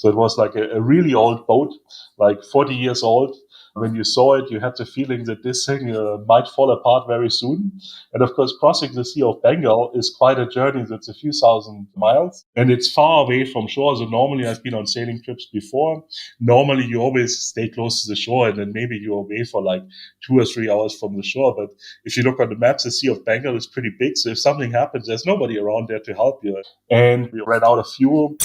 So it was like a really old boat, like 40 years old. When you saw it, you had the feeling that this thing might fall apart very soon. And of course, crossing the Sea of Bengal is quite a journey that's a few thousand miles. And it's far away from shore. So normally I've been on sailing trips before. Normally you always stay close to the shore and then maybe you're away for like 2 or 3 hours from the shore. But if you look on the maps, the Sea of Bengal is pretty big. So if something happens, there's nobody around there to help you. And we ran out of fuel.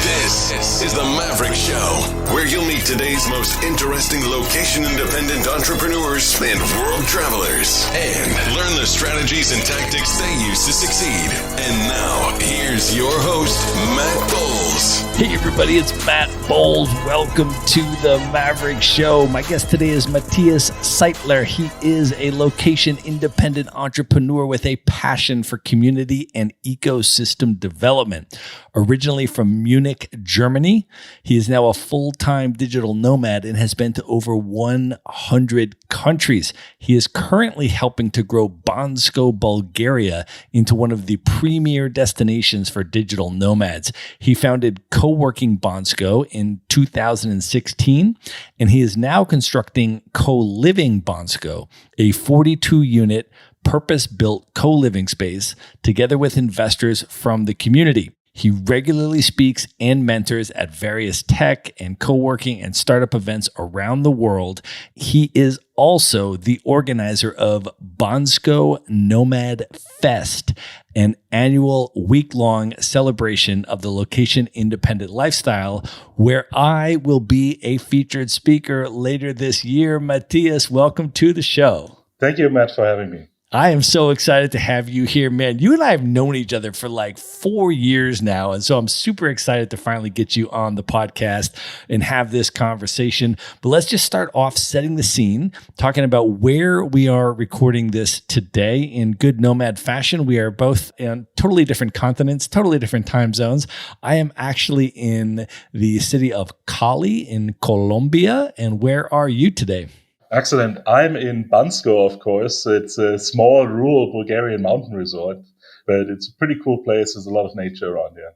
This is the Maverick Show, where you'll meet today's most interesting location-independent entrepreneurs and world travelers, and learn the strategies and tactics they use to succeed. And now, here's your host, Matt Bowles. Hey everybody, it's Matt Bowles. Welcome to the Maverick Show. My guest today is Matthias Seitler. He is a location-independent entrepreneur with a passion for community and ecosystem development. Originally from Munich, Germany, he is now a full-time digital nomad and has been to over 100 countries. He is currently helping to grow Bansko, Bulgaria into one of the premier destinations for digital nomads. He founded Co-working Bansko in 2016, and he is now constructing Co-living Bansko, a 42-unit purpose-built co-living space together with investors from the community. He regularly speaks and mentors at various tech and co-working and startup events around the world. He is also the organizer of Bansko Nomad Fest, an annual week-long celebration of the location-independent lifestyle, where I will be a featured speaker later this year. Matthias, welcome to the show. Thank you, Matt, for having me. I am so excited to have you here, man. You and I have known each other for like 4 years now. And so I'm super excited to finally get you on the podcast and have this conversation. But let's just start off setting the scene, talking about where we are recording this today in good nomad fashion. We are both in totally different continents, totally different time zones. I am actually in the city of Cali in Colombia. And where are you today? Excellent. I'm in Bansko, of course. It's a small rural Bulgarian mountain resort, but it's a pretty cool place. There's a lot of nature around here.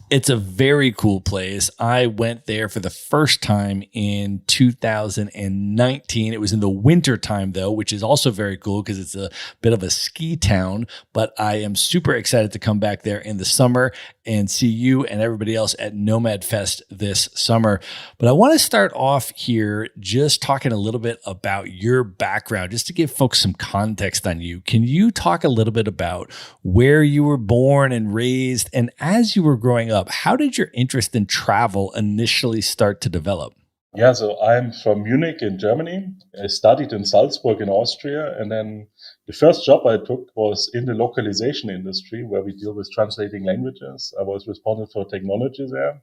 It's a very cool place. I went there for the first time in 2019. It was in the winter time, though, which is also very cool because it's a bit of a ski town. But I am super excited to come back there in the summer and see you and everybody else at Nomad Fest this summer. But I want to start off here just talking a little bit about your background, just to give folks some context on you. Can you talk a little bit about where you were born and raised, and as you were growing up, how did your interest in travel initially start to develop? Yeah, so I'm from Munich in Germany. I studied in Salzburg in Austria. And then the first job I took was in the localization industry, where we deal with translating languages. I was responsible for technology there.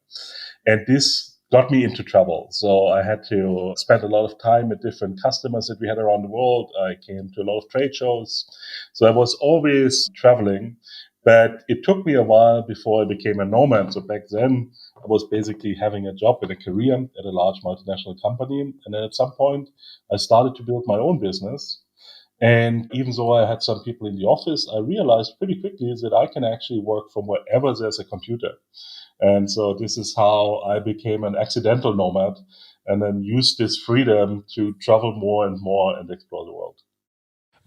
And this got me into travel. So I had to spend a lot of time with different customers that we had around the world. I came to a lot of trade shows. So I was always traveling. But it took me a while before I became a nomad. So back then, I was basically having a job and a career at a large multinational company. And then at some point, I started to build my own business. And even though I had some people in the office, I realized pretty quickly that I can actually work from wherever there's a computer. And so this is how I became an accidental nomad and then used this freedom to travel more and more and explore the world.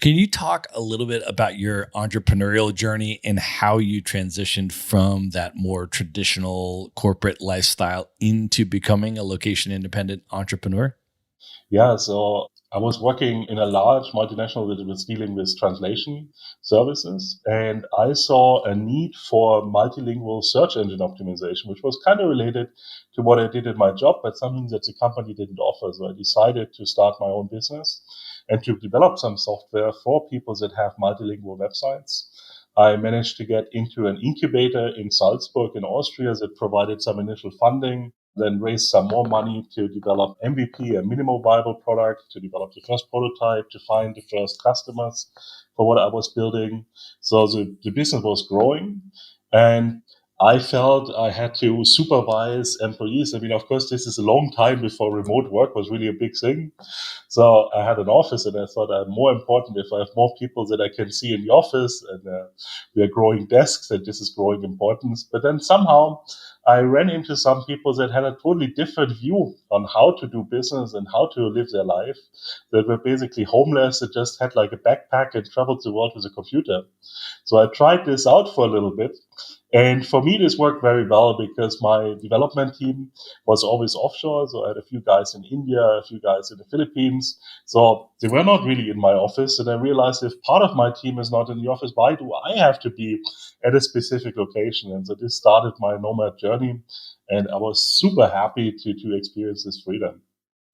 Can you talk a little bit about your entrepreneurial journey and how you transitioned from that more traditional corporate lifestyle into becoming a location-independent entrepreneur? Yeah, so I was working in a large multinational that was dealing with translation services, and I saw a need for multilingual search engine optimization, which was kind of related to what I did in my job, but something that the company didn't offer. So I decided to start my own business and to develop some software for people that have multilingual websites. I managed to get into an incubator in Salzburg in Austria that provided some initial funding, then raised some more money to develop MVP, a minimal viable product, to develop the first prototype, to find the first customers for what I was building. So the business was growing. And I felt I had to supervise employees. I mean, of course, this is a long time before remote work was really a big thing. So I had an office, and I thought more important if I have more people that I can see in the office, and we are growing desks, and this is growing importance. But then somehow I ran into some people that had a totally different view on how to do business and how to live their life, that were basically homeless, that just had like a backpack and traveled the world with a computer. So I tried this out for a little bit. And for me, this worked very well because my development team was always offshore. So I had a few guys in India, a few guys in the Philippines. So they were not really in my office. And I realized if part of my team is not in the office, why do I have to be at a specific location? And so this started my nomad journey. And I was super happy to experience this freedom.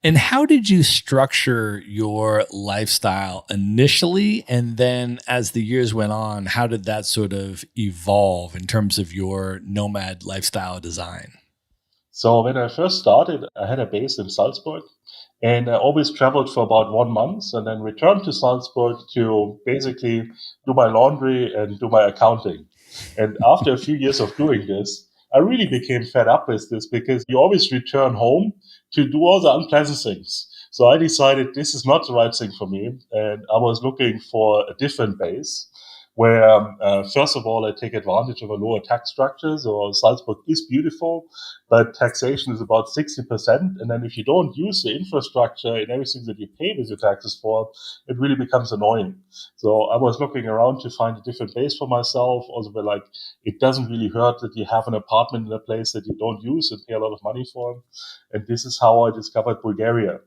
And how did you structure your lifestyle initially? And then as the years went on, how did that sort of evolve in terms of your nomad lifestyle design? So when I first started, I had a base in Salzburg, and I always traveled for about 1 month and then returned to Salzburg to basically do my laundry and do my accounting. And after a few years of doing this, I really became fed up with this because you always return home to do all the unpleasant things. So I decided this is not the right thing for me. And I was looking for a different base where, first of all, I take advantage of a lower tax structure. So Salzburg is beautiful, but taxation is about 60%. And then if you don't use the infrastructure and everything that you pay with your taxes for, it really becomes annoying. So I was looking around to find a different place for myself. Also, where like it doesn't really hurt that you have an apartment in a place that you don't use and pay a lot of money for. And this is how I discovered Bulgaria.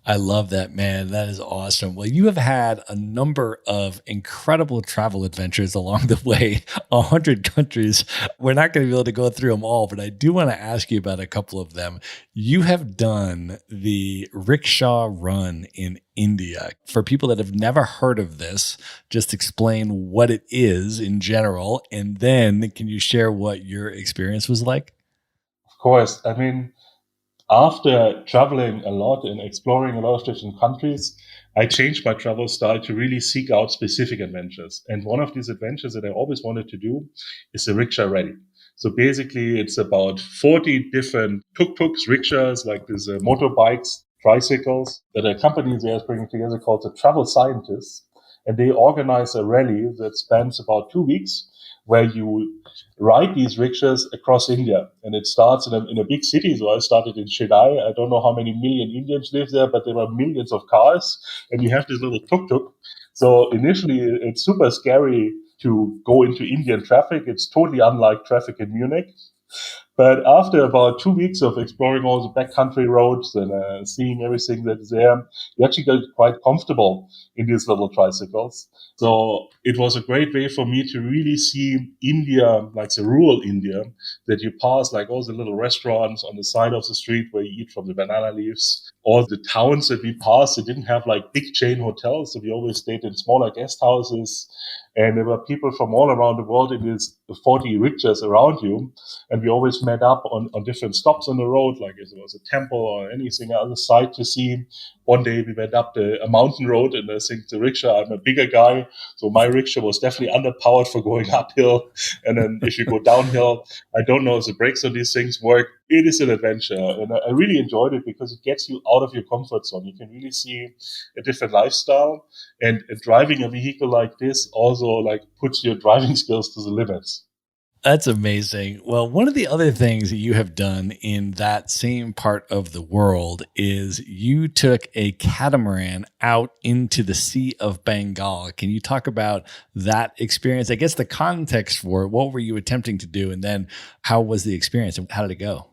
I love that, man. That is awesome. Well, you have had a number of incredible travel adventures along the way, 100 countries. We're not going to be able to go through them all, but I do want to ask you about a couple of them. You have done the rickshaw run in India. For people that have never heard of this, just explain what it is in general. And then can you share what your experience was like? Of course, I mean, after traveling a lot and exploring a lot of different countries, I changed my travel style to really seek out specific adventures. And one of these adventures that I always wanted to do is the rickshaw rally. So basically, it's about 40 different tuk-tuks, rickshaws, like these motorbikes, tricycles that a company there is bringing together called the Travel Scientists. And they organize a rally that spans about 2 weeks where you ride these rickshaws across India. And it starts in a big city. So I started in Chennai. I don't know how many million Indians live there, but there were millions of cars. And you have this little tuk-tuk. So initially, it's super scary to go into Indian traffic. It's totally unlike traffic in Munich. But after about 2 weeks of exploring all the backcountry roads and seeing everything that is there, you actually get quite comfortable in these little tricycles. So it was a great way for me to really see India, like the rural India, that you pass like all the little restaurants on the side of the street where you eat from the banana leaves. All the towns that we passed, they didn't have like big chain hotels. So we always stayed in smaller guest houses. And there were people from all around the world in these 40 rickshaws around you. And we always met up on different stops on the road, like if there was a temple or anything other sight to see. One day we went up a mountain road, and I think the rickshaw, I'm a bigger guy, so my rickshaw was definitely underpowered for going uphill. And then if you go downhill, I don't know if the brakes on these things work. It is an adventure, and I really enjoyed it because it gets you out of your comfort zone. You can really see a different lifestyle, and driving a vehicle like this also like puts your driving skills to the limits. That's amazing. Well, one of the other things that you have done in that same part of the world is you took a catamaran out into the Sea of Bengal. Can you talk about that experience? I guess the context for it, what were you attempting to do? And then how was the experience and how did it go?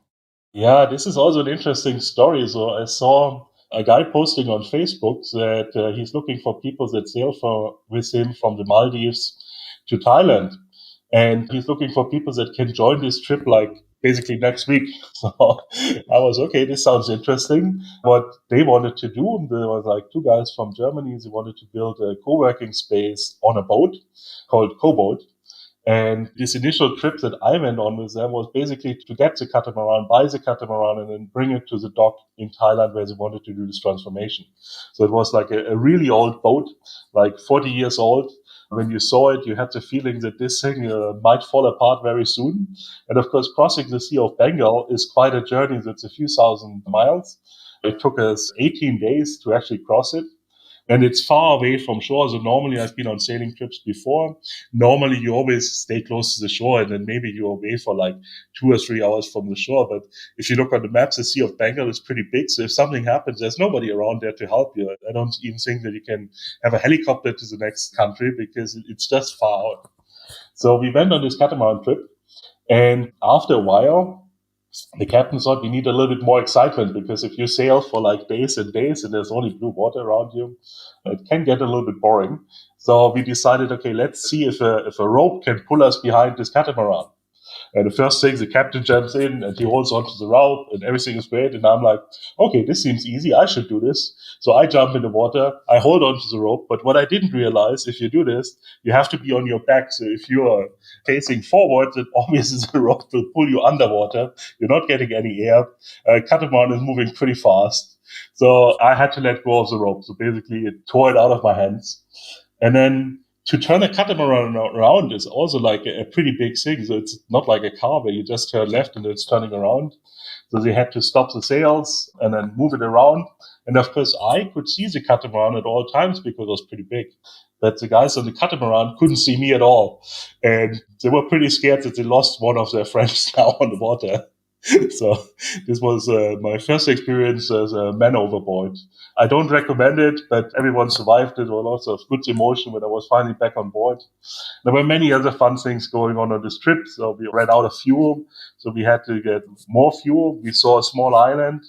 Yeah, this is also an interesting story. So I saw a guy posting on Facebook that he's looking for people that sail with him from the Maldives to Thailand. And he's looking for people that can join this trip like basically next week. So I was, okay, this sounds interesting. What they wanted to do, there was like two guys from Germany. They wanted to build a co-working space on a boat called Co-Boat. And this initial trip that I went on with them was basically to get the catamaran, buy the catamaran, and then bring it to the dock in Thailand where they wanted to do this transformation. So it was like a really old boat, like 40 years old, When you saw it, you had the feeling that this thing might fall apart very soon. And of course, crossing the Sea of Bengal is quite a journey that's a few thousand miles. It took us 18 days to actually cross it. And it's far away from shore. So normally I've been on sailing trips before. Normally you always stay close to the shore and then maybe you're away for like 2 or 3 hours from the shore. But if you look on the maps, the Sea of Bengal is pretty big. So if something happens, there's nobody around there to help you. I don't even think that you can have a helicopter to the next country because it's just far out. So we went on this catamaran trip. And after a while, the captain thought we need a little bit more excitement because if you sail for like days and days and there's only blue water around you, it can get a little bit boring. So we decided, okay, let's see if a rope can pull us behind this catamaran. And the first thing, the captain jumps in and he holds onto the rope and everything is great. And I'm like, okay, this seems easy. I should do this. So I jump in the water. I hold onto the rope. But what I didn't realize, if you do this, you have to be on your back. So if you are facing forward, then obviously the rope will pull you underwater. You're not getting any air. Catamaran is moving pretty fast. So I had to let go of the rope. So basically it tore it out of my hands. And then to turn a catamaran around is also like a pretty big thing. So it's not like a car where you just turn left and it's turning around. So they had to stop the sails and then move it around. And of course, I could see the catamaran at all times because it was pretty big. But the guys on the catamaran couldn't see me at all. And they were pretty scared that they lost one of their friends now on the water. So this was my first experience as a man overboard. I don't recommend it, but everyone survived it. There were lots of good emotion when I was finally back on board. There were many other fun things going on this trip. So we ran out of fuel, so we had to get more fuel. We saw a small island.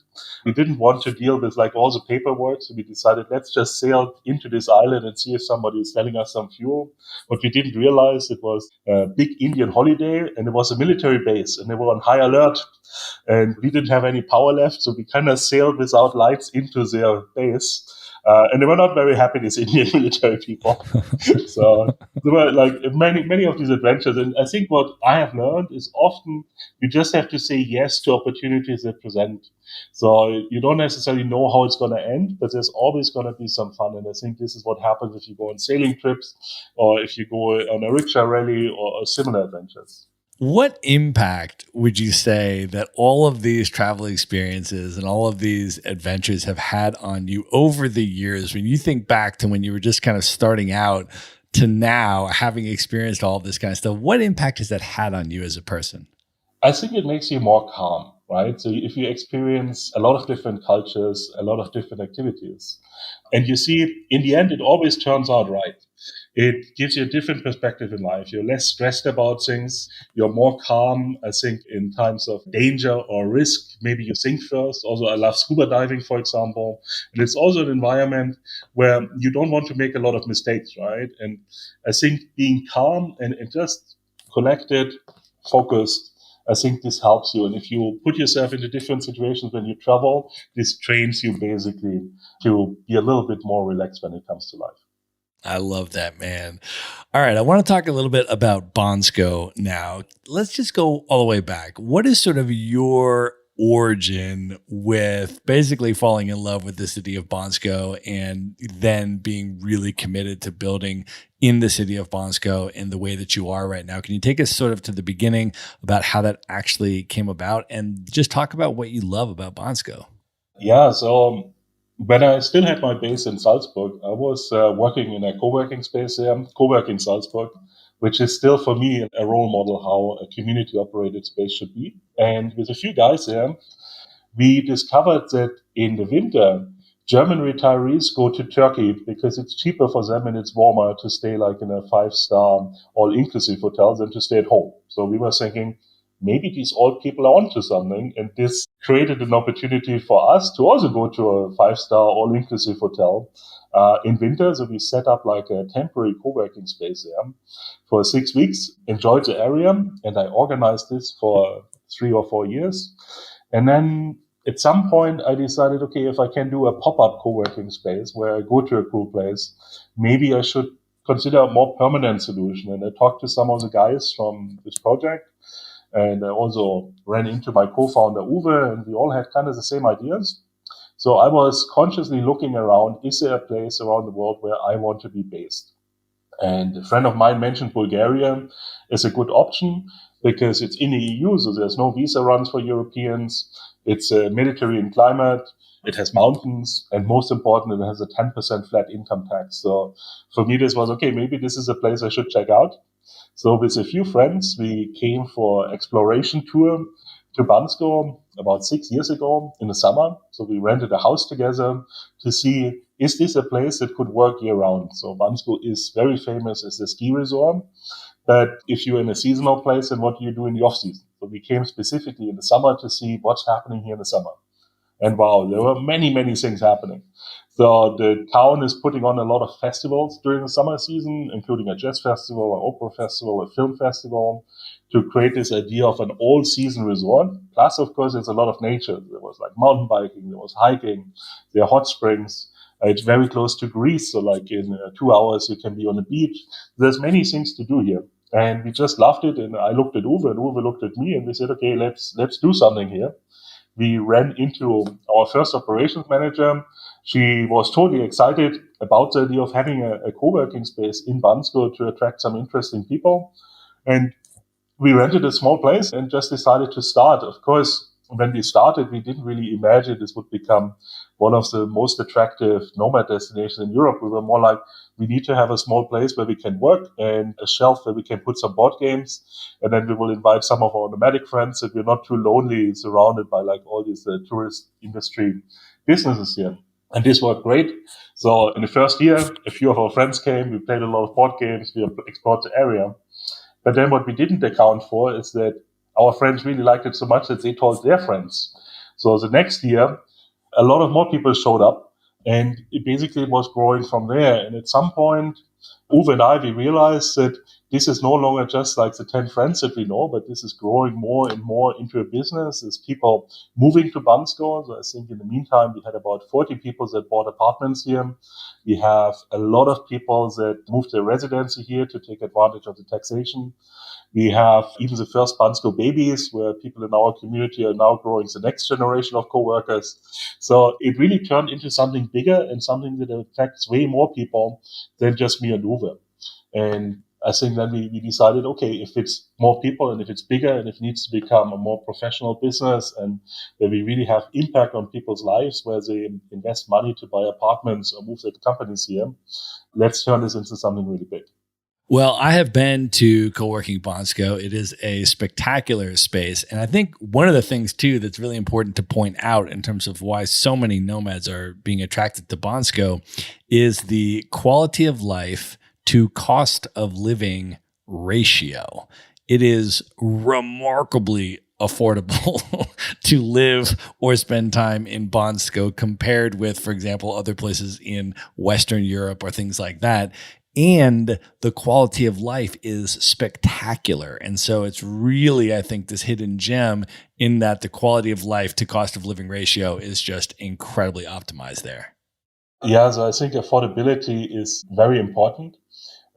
We didn't want to deal with like all the paperwork, so we decided let's just sail into this island and see if somebody is selling us some fuel. What we didn't realize, it was a big Indian holiday and it was a military base and they were on high alert. And we didn't have any power left, so we kind of sailed without lights into their base. And they were not very happy, these Indian military people. So there were like many of these adventures. And I think what I have learned is often you just have to say yes to opportunities that present. So you don't necessarily know how it's going to end, but there's always going to be some fun. And I think this is what happens if you go on sailing trips or if you go on a rickshaw rally or similar adventures. What impact would you say that all of these travel experiences and all of these adventures have had on you over the years? When you think back to when you were just kind of starting out to now having experienced all of this kind of stuff, what impact has that had on you as a person? I think it makes you more calm, right? So if you experience a lot of different cultures, a lot of different activities, and you see, in the end, it always turns out right. It gives you a different perspective in life. You're less stressed about things. You're more calm, I think, in times of danger or risk. Maybe you think first. Also, I love scuba diving, for example. And it's also an environment where you don't want to make a lot of mistakes, right? And I think being calm and just collected, focused, I think this helps you. And if you put yourself into different situations when you travel, this trains you basically to be a little bit more relaxed when it comes to life. I love that, man. All right. I want to talk a little bit about Bansko now. Let's just go all the way back. What is sort of your origin with basically falling in love with the city of Bansko and then being really committed to building in the city of Bansko in the way that you are right now? Can you take us sort of to the beginning about how that actually came about and just talk about what you love about Bansko? Yeah. So when I still had my base in Salzburg, I was working in a co-working space there, co-working Salzburg, which is still for me a role model how a community-operated space should be. And with a few guys there, we discovered that in the winter, German retirees go to Turkey because it's cheaper for them and it's warmer to stay like in a 5-star all-inclusive hotel than to stay at home. So we were thinking, maybe these old people are onto something. And this created an opportunity for us to also go to a 5-star all-inclusive hotel in winter. So we set up like a temporary co-working space there for 6 weeks, enjoyed the area. And I organized this for 3 or 4 years. And then at some point I decided, okay, if I can do a pop-up co-working space where I go to a cool place, maybe I should consider a more permanent solution. And I talked to some of the guys from this project. And I also ran into my co-founder, Uwe, and we all had kind of the same ideas. So I was consciously looking around, is there a place around the world where I want to be based? And a friend of mine mentioned Bulgaria as a good option because it's in the EU, so there's no visa runs for Europeans. It's a Mediterranean climate. It has mountains, and most important, it has a 10% flat income tax. So for me, this was okay. Maybe this is a place I should check out. So with a few friends, we came for exploration tour to Bansko about 6 years ago in the summer. So we rented a house together to see, is this a place that could work year round? So Bansko is very famous as a ski resort. But if you're in a seasonal place, then what do you do in the off season? So we came specifically in the summer to see what's happening here in the summer. And wow, there were many, many things happening. So the town is putting on a lot of festivals during the summer season, including a jazz festival, an opera festival, a film festival, to create this idea of an all-season resort. Plus, of course, there's a lot of nature. There was like mountain biking, there was hiking, there are hot springs. It's very close to Greece, so like in 2 hours you can be on the beach. There's many things to do here. And we just loved it. And I looked at Uwe, and Uwe looked at me, and we said, okay, let's do something here. We ran into our first operations manager. She was totally excited about the idea of having a co-working space in Bansko to attract some interesting people. And we rented a small place and just decided to start. Of course, when we started, we didn't really imagine this would become one of the most attractive nomad destinations in Europe. We were more like, we need to have a small place where we can work and a shelf where we can put some board games. And then we will invite some of our nomadic friends that we're not too lonely surrounded by like all these tourist industry businesses here. And this worked great. So in the first year, a few of our friends came, we played a lot of board games, we explored the area. But then what we didn't account for is that our friends really liked it so much that they told their friends. So the next year, a lot of more people showed up, and it basically was growing from there. And at some point, Uwe and I, we realized that this is no longer just like the 10 friends that we know, but this is growing more and more into a business. There's people moving to Bansko. So I think in the meantime, we had about 40 people that bought apartments here. We have a lot of people that moved their residency here to take advantage of the taxation. We have even the first Bansko babies, where people in our community are now growing the next generation of co-workers. So it really turned into something bigger and something that affects way more people than just me and Uwe. And I think then we decided, okay, if it's more people and if it's bigger and if it needs to become a more professional business and where we really have impact on people's lives, where they invest money to buy apartments or move their companies here, let's turn this into something really big. Well, I have been to Co-working Bansko. It is a spectacular space. And I think one of the things, too, that's really important to point out in terms of why so many nomads are being attracted to Bansko is the quality of life to cost of living ratio. It is remarkably affordable to live or spend time in Bansko compared with, for example, other places in Western Europe or things like that. And the quality of life is spectacular. And so it's really, I think, this hidden gem in that the quality of life to cost of living ratio is just incredibly optimized there. Yeah, so I think affordability is very important.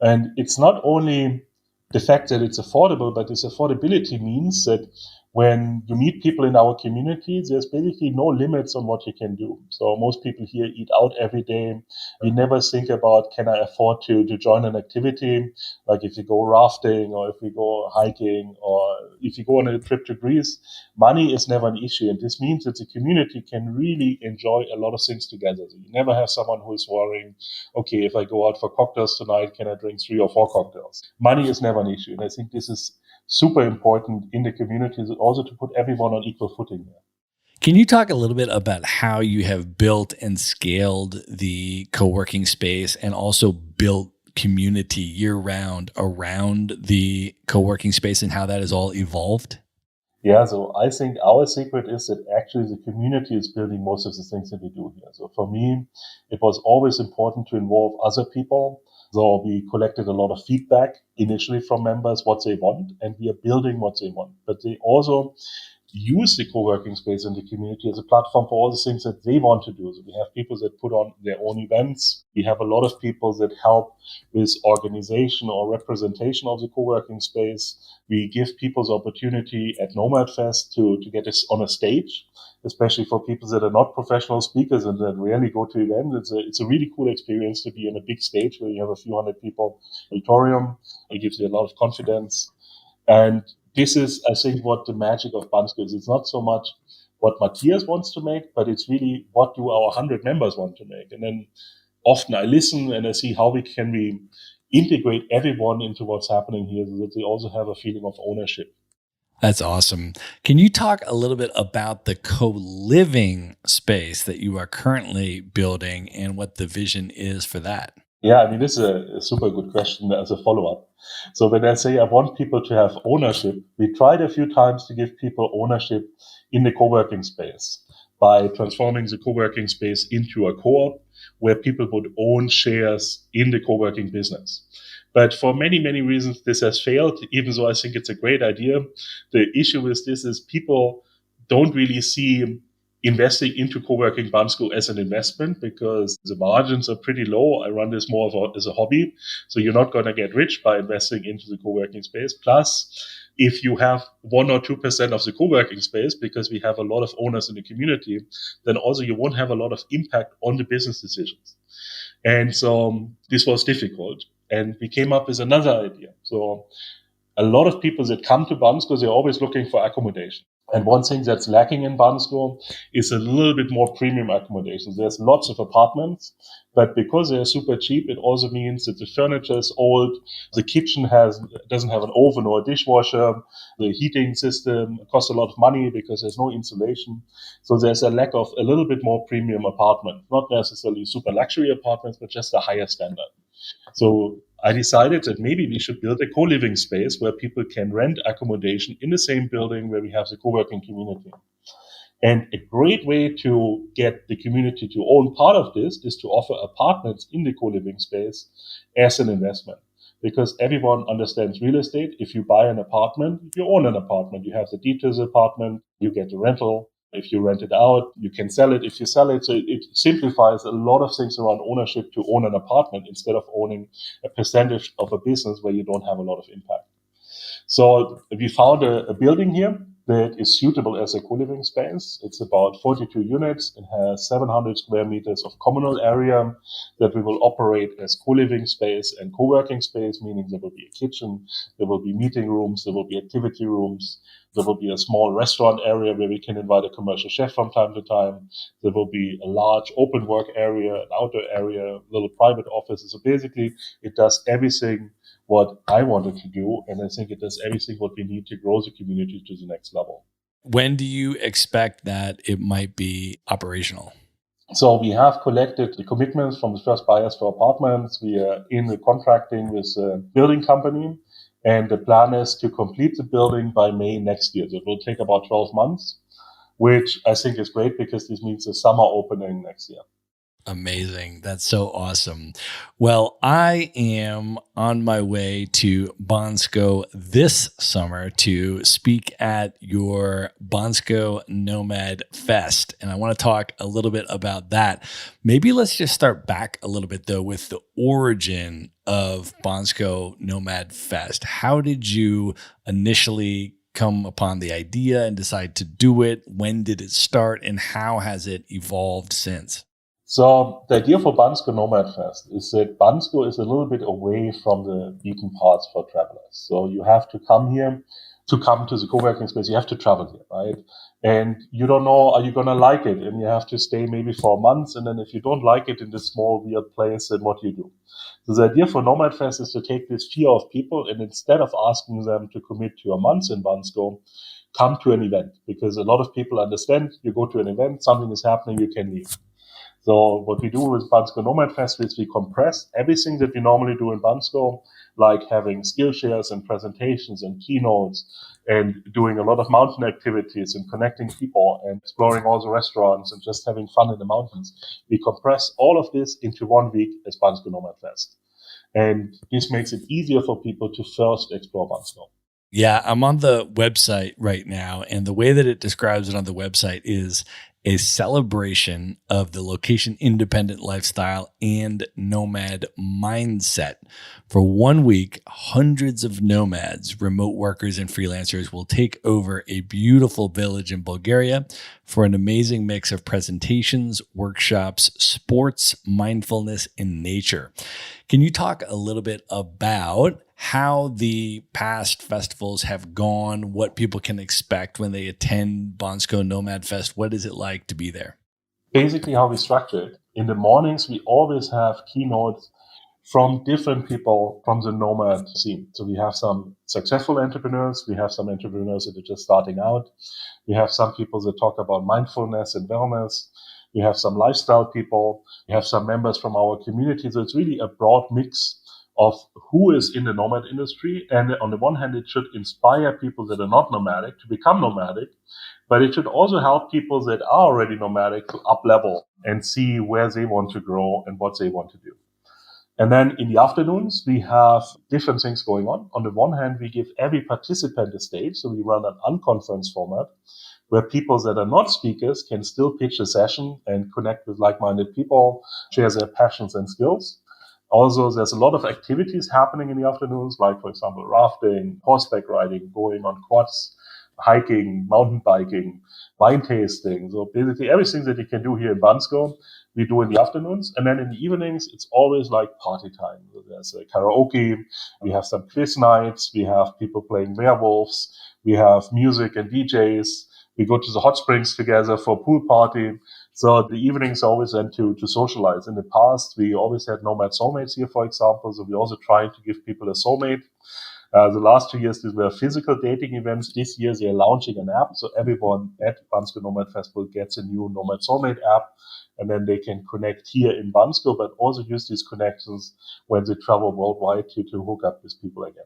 And it's not only the fact that it's affordable, but this affordability means that when you meet people in our community, there's basically no limits on what you can do. So most people here eat out every day. We never think about, can I afford to join an activity? Like if you go rafting or if we go hiking or if you go on a trip to Greece, money is never an issue. And this means that the community can really enjoy a lot of things together. So you never have someone who's worrying, okay, if I go out for cocktails tonight, can I drink 3 or 4 cocktails? Money is never an issue. And I think this is super important in the community, also to put everyone on equal footing here. Can you talk a little bit about how you have built and scaled the co-working space and also built community year-round around the co-working space and how that has all evolved? Yeah, so I think our secret is that actually the community is building most of the things that we do here. So for me, it was always important to involve other people. So we collected a lot of feedback initially from members, what they want, and we are building what they want. But they also use the co-working space in the community as a platform for all the things that they want to do. So we have people that put on their own events. We have a lot of people that help with organization or representation of the co-working space. We give people the opportunity at Nomad Fest to get us on a stage especially for people that are not professional speakers and that rarely go to events. It's a really cool experience to be on a big stage where you have a few hundred people auditorium. It gives you a lot of confidence. And this is, I think, what the magic of Bansko is. It's not so much what Matthias wants to make, but it's really what do our 100 members want to make. And then often I listen and I see how we integrate everyone into what's happening here so that they also have a feeling of ownership. That's awesome. Can you talk a little bit about the co-living space that you are currently building and what the vision is for that? Yeah, I mean, this is a super good question as a follow-up. So when I say I want people to have ownership, we tried a few times to give people ownership in the co-working space by transforming the co-working space into a co-op where people would own shares in the co-working business. But for many, many reasons, this has failed, even though I think it's a great idea. The issue with this is people don't really see investing into co-working Bansko as an investment because the margins are pretty low. I run this more as a hobby. So you're not going to get rich by investing into the co-working space. Plus, if you have 1 or 2% of the co-working space, because we have a lot of owners in the community, then also you won't have a lot of impact on the business decisions. And so this was difficult. And we came up with another idea. So a lot of people that come to Bansko, they're always looking for accommodation. And one thing that's lacking in Bansko is a little bit more premium accommodations. There's lots of apartments, but because they're super cheap, it also means that the furniture is old. The kitchen doesn't have an oven or a dishwasher. The heating system costs a lot of money because there's no insulation. So there's a lack of a little bit more premium apartment, not necessarily super luxury apartments, but just a higher standard. So I decided that maybe we should build a co-living space where people can rent accommodation in the same building where we have the co-working community. And a great way to get the community to own part of this is to offer apartments in the co-living space as an investment. Because everyone understands real estate. If you buy an apartment, you own an apartment. You have the deed to the apartment, you get the rental. If you rent it out, you can sell it if you sell it. So it simplifies a lot of things around ownership to own an apartment instead of owning a percentage of a business where you don't have a lot of impact. So we found a building here that is suitable as a co-living space. It's about 42 units. It has 700 square meters of communal area that we will operate as co-living space and co-working space, meaning there will be a kitchen, there will be meeting rooms, there will be activity rooms. There will be a small restaurant area where we can invite a commercial chef from time to time. There will be a large open work area, an outdoor area, little private offices. So basically, it does everything what I wanted to do. And I think it does everything what we need to grow the community to the next level. When do you expect that it might be operational? So we have collected the commitments from the first buyers for apartments. We are in the contracting with a building company. And the plan is to complete the building by May next year. So it will take about 12 months, which I think is great because this means a summer opening next year. Amazing. That's so awesome. Well, I am on my way to Bansko this summer to speak at your Bansko Nomad Fest. And I want to talk a little bit about that. Maybe let's just start back a little bit, though, with the origin of Bansko Nomad Fest. How did you initially come upon the idea and decide to do it? When did it start? And how has it evolved since? So the idea for Bansko Nomad Fest is that Bansko is a little bit away from the beaten paths for travelers. So you have to come here to come to the co-working space. You have to travel here, right? And you don't know, are you going to like it? And you have to stay maybe for months. And then if you don't like it in this small, weird place, then what do you do? So the idea for Nomad Fest is to take this fear of people and instead of asking them to commit to a month in Bansko, come to an event. Because a lot of people understand you go to an event, something is happening, you can leave. So what we do with Bansko Nomad Fest is we compress everything that we normally do in Bansko, like having skill shares and presentations and keynotes and doing a lot of mountain activities and connecting people and exploring all the restaurants and just having fun in the mountains. We compress all of this into 1 week as Bansko Nomad Fest. And this makes it easier for people to first explore Bansko. Yeah, I'm on the website right now, and the way that it describes it on the website is a celebration of the location independent lifestyle and nomad mindset. For 1 week, hundreds of nomads, remote workers, and freelancers will take over a beautiful village in Bulgaria for an amazing mix of presentations, workshops, sports, mindfulness, and nature. Can you talk a little bit about how the past festivals have gone, what people can expect when they attend Bansko Nomad Fest? What is it like to be there? Basically, how we structure it. In the mornings, we always have keynotes from different people from the nomad scene. So we have some successful entrepreneurs. We have some entrepreneurs that are just starting out. We have some people that talk about mindfulness and wellness. We have some lifestyle people. We have some members from our community. So it's really a broad mix of who is in the nomad industry. And on the one hand, it should inspire people that are not nomadic to become nomadic, but it should also help people that are already nomadic to up level and see where they want to grow and what they want to do. And then in the afternoons, we have different things going on. On the one hand, we give every participant a stage. So we run an unconference format where people that are not speakers can still pitch a session and connect with like-minded people, share their passions and skills. Also, there's a lot of activities happening in the afternoons, like, for example, rafting, horseback riding, going on quads, hiking, mountain biking, wine tasting. So basically everything that you can do here in Bansko, we do in the afternoons. And then in the evenings, it's always like party time. So there's a karaoke, we have some quiz nights, we have people playing werewolves, we have music and DJs. We go to the hot springs together for a pool party. So the evenings always then to socialize. In the past, we always had Nomad Soulmates here, for example. So we also trying to give people a soulmate. The last 2 years, these were physical dating events. This year, they're launching an app. So everyone at Bansko Nomad Festival gets a new Nomad Soulmate app. And then they can connect here in Bansko, but also use these connections when they travel worldwide to hook up with people again.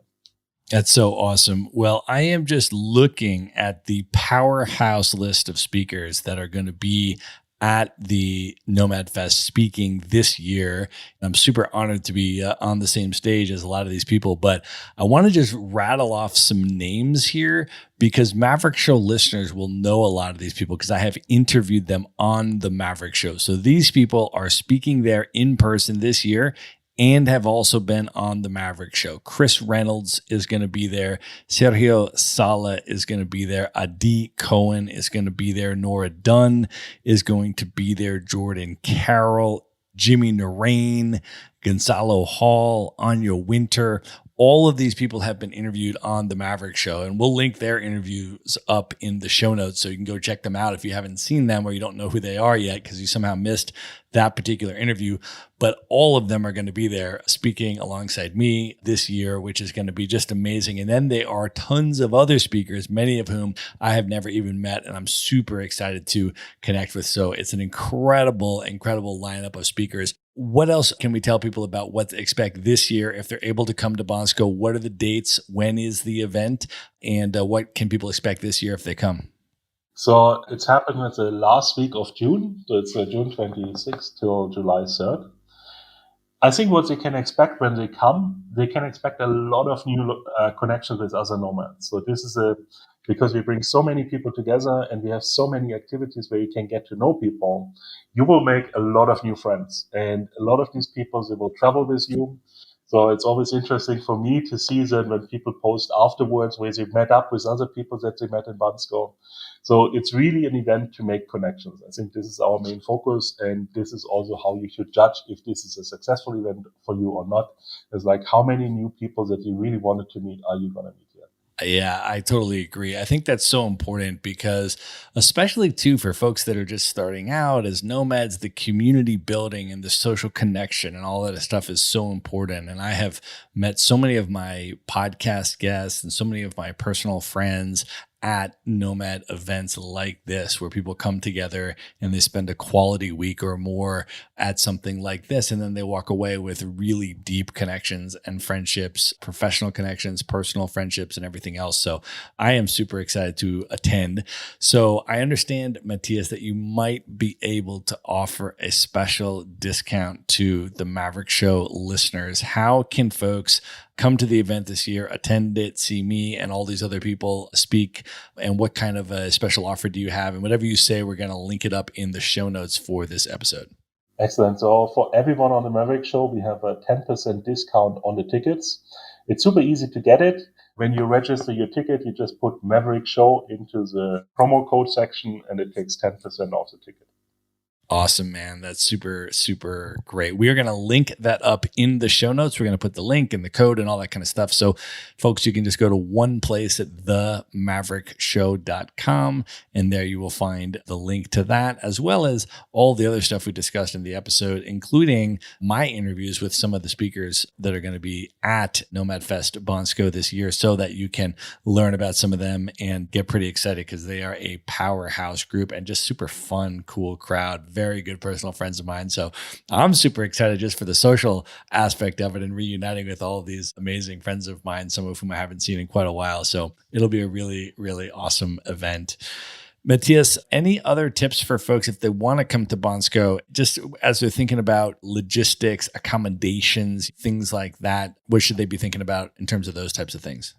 That's so awesome. Well, I am just looking at the powerhouse list of speakers that are going to be at the Nomad Fest speaking this year. I'm super honored to be on the same stage as a lot of these people, but I want to just rattle off some names here because Maverick Show listeners will know a lot of these people because I have interviewed them on the Maverick Show. So these people are speaking there in person this year and have also been on the Maverick Show. Chris Reynolds is going to be there. Sergio Sala is going to be there. Adi Cohen is going to be there. Nora Dunn is going to be there. Jordan Carroll, Jimmy Narain, Gonzalo Hall, Anya Winter. All of these people have been interviewed on the Maverick Show, and we'll link their interviews up in the show notes so you can go check them out if you haven't seen them or you don't know who they are yet because you somehow missed that particular interview. But all of them are going to be there speaking alongside me this year, which is going to be just amazing. And then there are tons of other speakers, many of whom I have never even met, and I'm super excited to connect with. So it's an incredible, incredible lineup of speakers. What else can we tell people about what to expect this year if they're able to come to Bansko? What are the dates? When is the event? And what can people expect this year if they come? So it's happening the last week of June. So it's June 26th till July 3rd. I think what they can expect when they come, they can expect a lot of new connections with other nomads. So this is because we bring so many people together and we have so many activities where you can get to know people, you will make a lot of new friends. And a lot of these people, they will travel with you. So it's always interesting for me to see that when people post afterwards where they met up with other people that they met in Bansko. So it's really an event to make connections. I think this is our main focus, and this is also how you should judge if this is a successful event for you or not. It's like how many new people that you really wanted to meet are you going to meet here? Yeah, I totally agree. I think that's so important because especially too for folks that are just starting out as nomads, the community building and the social connection and all that stuff is so important. And I have met so many of my podcast guests and so many of my personal friends at Nomad events like this, where people come together and they spend a quality week or more at something like this. And then they walk away with really deep connections and friendships, professional connections, personal friendships, and everything else. So I am super excited to attend. So I understand, Matthias, that you might be able to offer a special discount to the Maverick Show listeners. How can folks come to the event this year, attend it, see me and all these other people speak and what kind of a special offer do you have? And whatever you say, we're going to link it up in the show notes for this episode. Excellent. So for everyone on the Maverick Show, we have a 10% discount on the tickets. It's super easy to get it. When you register your ticket, you just put Maverick Show into the promo code section and it takes 10% off the ticket. Awesome, man. That's super, super great. We are going to link that up in the show notes. We're going to put the link and the code and all that kind of stuff. So folks, you can just go to one place at themaverickshow.com, and there you will find the link to that, as well as all the other stuff we discussed in the episode, including my interviews with some of the speakers that are going to be at Nomad Fest Bansko this year, so that you can learn about some of them and get pretty excited, because they are a powerhouse group and just super fun, cool crowd. Very good personal friends of mine. So I'm super excited just for the social aspect of it and reuniting with all of these amazing friends of mine, some of whom I haven't seen in quite a while. So it'll be a really, really awesome event. Matthias, any other tips for folks if they want to come to Bansko, just as they're thinking about logistics, accommodations, things like that? What should they be thinking about in terms of those types of things?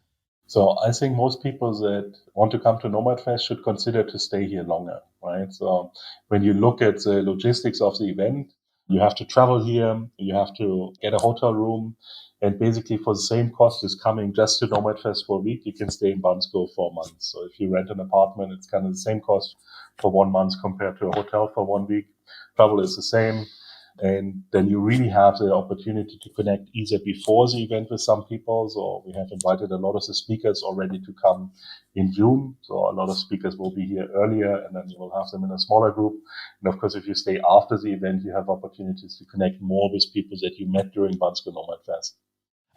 So I think most people that want to come to Nomad Fest should consider to stay here longer, right? So when you look at the logistics of the event, you have to travel here, you have to get a hotel room, and basically for the same cost as coming just to Nomad Fest for a week, you can stay in Bansko for a month. So if you rent an apartment, it's kind of the same cost for 1 month compared to a hotel for 1 week. Travel is the same. And then you really have the opportunity to connect either before the event with some people. So we have invited a lot of the speakers already to come in June. So a lot of speakers will be here earlier, and then you will have them in a smaller group. And of course, if you stay after the event, you have opportunities to connect more with people that you met during Bansko Nomad Fest.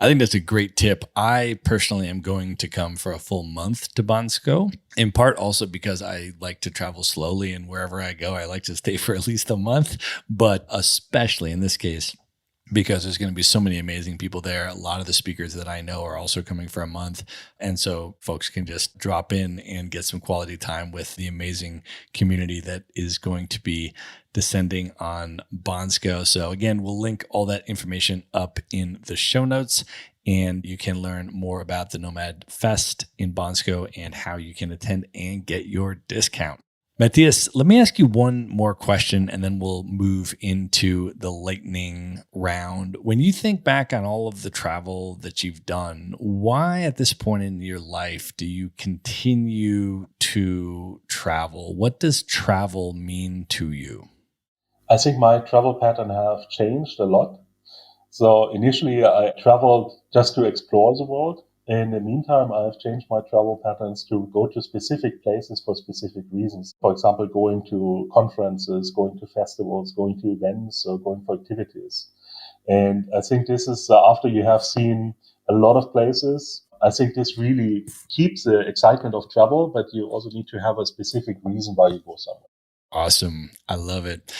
I think that's a great tip. I personally am going to come for a full month to Bansko, in part also because I like to travel slowly, and wherever I go, I like to stay for at least a month, but especially in this case, because there's going to be so many amazing people there. A lot of the speakers that I know are also coming for a month. And so folks can just drop in and get some quality time with the amazing community that is going to be descending on Bansko. So again, we'll link all that information up in the show notes, and you can learn more about the Nomad Fest in Bansko and how you can attend and get your discount. Matthias, let me ask you one more question, and then we'll move into the lightning round. When you think back on all of the travel that you've done, why at this point in your life do you continue to travel? What does travel mean to you? I think my travel pattern have changed a lot. So initially I traveled just to explore the world. In the meantime, I've changed my travel patterns to go to specific places for specific reasons. For example, going to conferences, going to festivals, going to events, or going for activities. And I think this is after you have seen a lot of places, I think this really keeps the excitement of travel, but you also need to have a specific reason why you go somewhere. Awesome. I love it.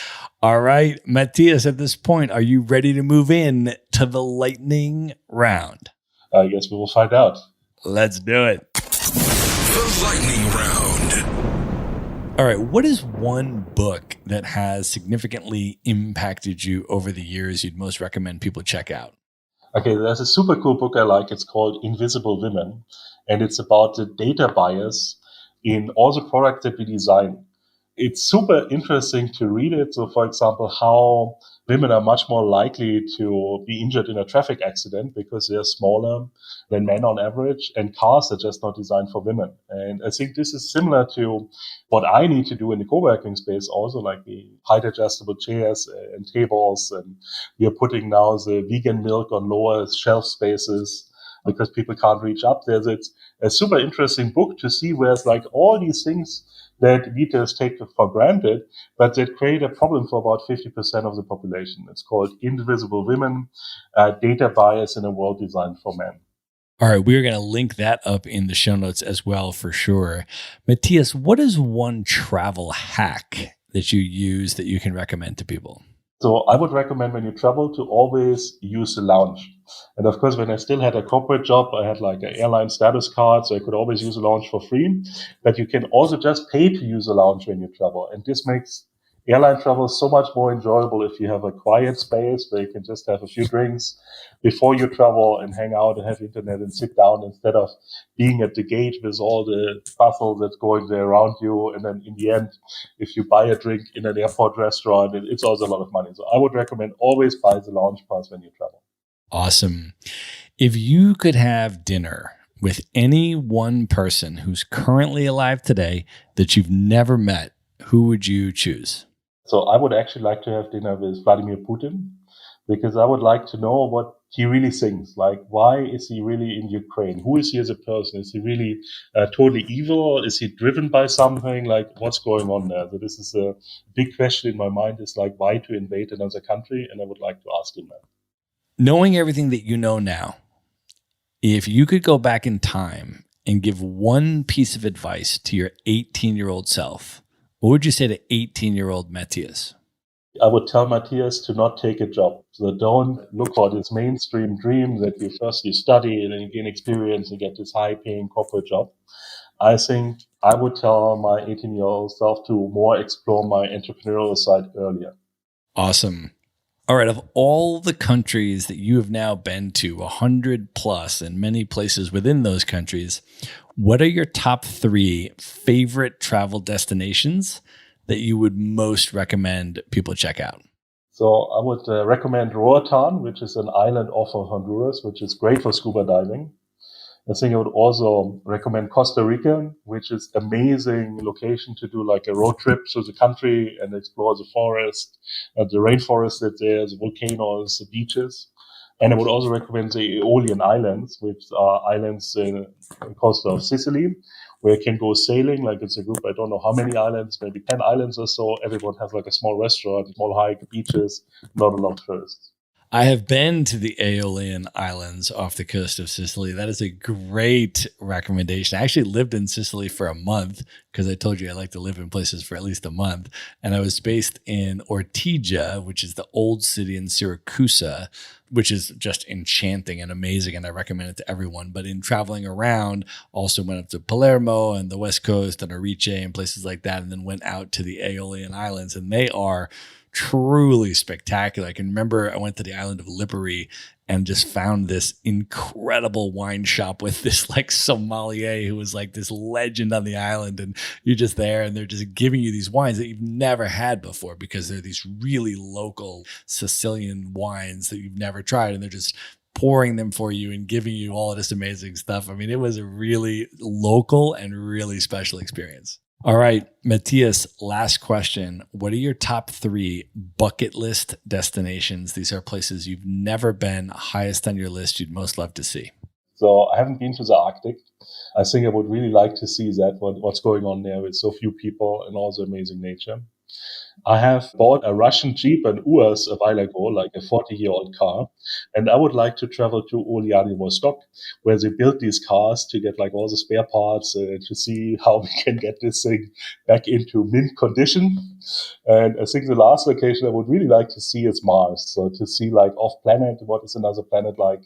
All right, Matthias, at this point, are you ready to move in to the lightning round? I guess we will find out. Let's do it. The lightning round. All right. What is one book that has significantly impacted you over the years you'd most recommend people check out? Okay, there's a super cool book I like. It's called Invisible Women, and it's about the data bias in all the products that we design. It's super interesting to read it. So, for example, how women are much more likely to be injured in a traffic accident because they're smaller than men on average, and cars are just not designed for women. And I think this is similar to what I need to do in the co-working space also, like the height adjustable chairs and tables. And we are putting now the vegan milk on lower shelf spaces because people can't reach up there. So it's a super interesting book to see where it's like all these things that we just take for granted, but that create a problem for about 50% of the population. It's called Invisible Women, Data Bias in a World Designed for Men. All right, we're going to link that up in the show notes as well for sure. Matthias, what is one travel hack that you use that you can recommend to people? So I would recommend when you travel to always use the lounge. And of course, when I still had a corporate job, I had like an airline status card, so I could always use a lounge for free. But you can also just pay to use a lounge when you travel. And this makes airline travel is so much more enjoyable if you have a quiet space where you can just have a few drinks before you travel and hang out and have internet and sit down instead of being at the gate with all the bustle that's going there around you. And then in the end, if you buy a drink in an airport restaurant, it's also a lot of money. So I would recommend always buy the lounge pass when you travel. Awesome. If you could have dinner with any one person who's currently alive today that you've never met, who would you choose? So I would actually like to have dinner with Vladimir Putin, because I would like to know what he really thinks. Like, why is he really in Ukraine? Who is he as a person? Is he really totally evil? Is he driven by something? Like, what's going on there? So this is a big question in my mind, is like, why to invade another country? And I would like to ask him that. Knowing everything that you know now, if you could go back in time and give one piece of advice to your 18-year-old self, what would you say to 18-year-old Matthias? I would tell Matthias to not take a job. So don't look for this mainstream dream that you study and then you gain experience and get this high-paying corporate job. I think I would tell my 18-year-old self to more explore my entrepreneurial side earlier. Awesome. All right. Of all the countries that you have now been to, 100 plus, and many places within those countries, what are your top 3 favorite travel destinations that you would most recommend people check out? So I would recommend Roatan, which is an island off of Honduras, which is great for scuba diving. I think I would also recommend Costa Rica, which is amazing location to do like a road trip through the country and explore the forest, the rainforest that's there, the volcanoes, the beaches. And I would also recommend the Aeolian Islands, which are islands in the coast of Sicily, where you can go sailing. Like, it's a group, I don't know how many islands, maybe 10 islands or so. Everyone has like a small restaurant, small hike, beaches, not a lot of tourists. I have been to the Aeolian Islands off the coast of Sicily. That is a great recommendation. I actually lived in Sicily for a month because I told you I like to live in places for at least a month. And I was based in Ortigia, which is the old city in Siracusa, which is just enchanting and amazing. And I recommend it to everyone. But in traveling around, also went up to Palermo and the West Coast and Arice and places like that, and then went out to the Aeolian Islands. And they are truly spectacular. I can remember I went to the island of Lipari and just found this incredible wine shop with this like sommelier who was like this legend on the island. And you're just there and they're just giving you these wines that you've never had before because they're these really local Sicilian wines that you've never tried. And they're just pouring them for you and giving you all of this amazing stuff. I mean, it was a really local and really special experience. All right, Matthias, last question. What are your top 3 bucket list destinations? These are places you've never been, highest on your list you'd most love to see. So I haven't been to the Arctic. I think I would really like to see that, what's going on there with so few people and also amazing nature. I have bought a Russian Jeep, an Urus, a while ago, like a 40-year-old car. And I would like to travel to Vladivostok, where they built these cars to get like all the spare parts to see how we can get this thing back into mint condition. And I think the last location I would really like to see is Mars. So to see like off planet, what is another planet like?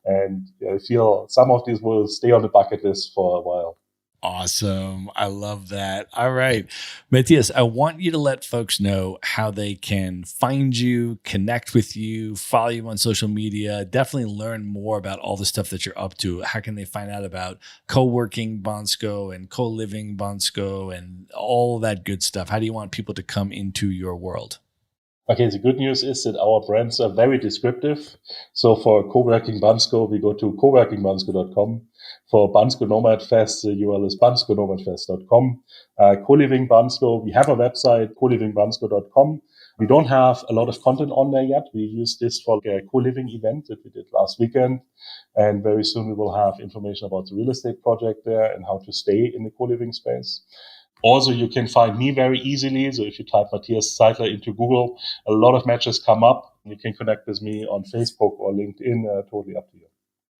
And I feel some of these will stay on the bucket list for a while. Awesome. I love that. All right. Matthias, I want you to let folks know how they can find you, connect with you, follow you on social media, definitely learn more about all the stuff that you're up to. How can they find out about co-working Bansko and co-living Bansko and all that good stuff? How do you want people to come into your world? Okay, the good news is that our brands are very descriptive. So for co-working Bansko, we go to coworkingbansko.com. For Bansko Nomad Fest, the URL is banskonomadfest.com. Co-living Bansko, we have a website, colivingbansko.com. We don't have a lot of content on there yet. We use this for a co-living event that we did last weekend. And very soon we will have information about the real estate project there and how to stay in the co-living space. Also, you can find me very easily. So if you type Matthias Seidler into Google, a lot of matches come up. You can connect with me on Facebook or LinkedIn, totally up to you.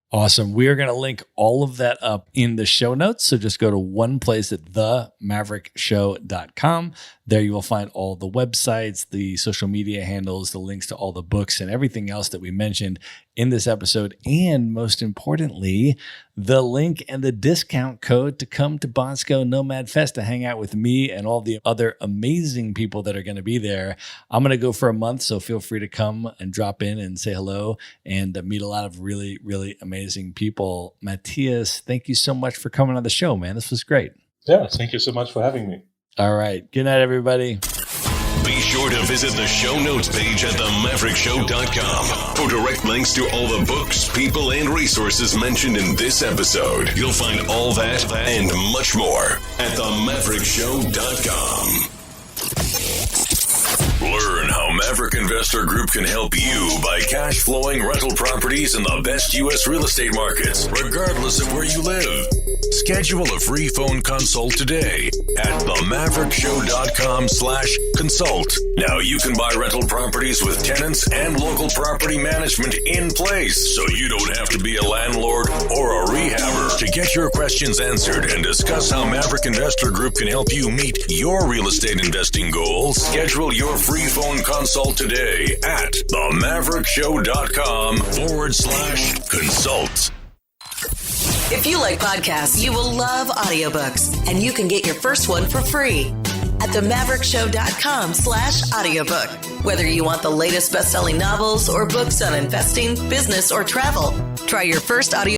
Awesome. We are going to link all of that up in the show notes. So just go to one place at themaverickshow.com. There you will find all the websites, the social media handles, the links to all the books and everything else that we mentioned in this episode. And most importantly, the link and the discount code to come to Bansko Nomad Fest to hang out with me and all the other amazing people that are going to be there. I'm going to go for a month, so feel free to come and drop in and say hello and meet a lot of really, really amazing people. Matthias, thank you so much for coming on the show, man. This was great. Yeah, thank you so much for having me. All right. Good night, everybody. Be sure to visit the show notes page at themaverickshow.com for direct links to all the books, people, and resources mentioned in this episode. You'll find all that and much more at themaverickshow.com. Learn how Maverick Investor Group can help you buy cash flowing rental properties in the best U.S. real estate markets, regardless of where you live. Schedule a free phone consult today at themaverickshow.com/consult. Now you can buy rental properties with tenants and local property management in place, so you don't have to be a landlord or a rehabber. To get your questions answered and discuss how Maverick Investor Group can help you meet your real estate investing goals, schedule your free phone consult today at themaverickshow.com/consult. If you like podcasts, you will love audiobooks, and you can get your first one for free at themaverickshow.com/audiobook. Whether you want the latest best-selling novels or books on investing, business, or travel, try your first audio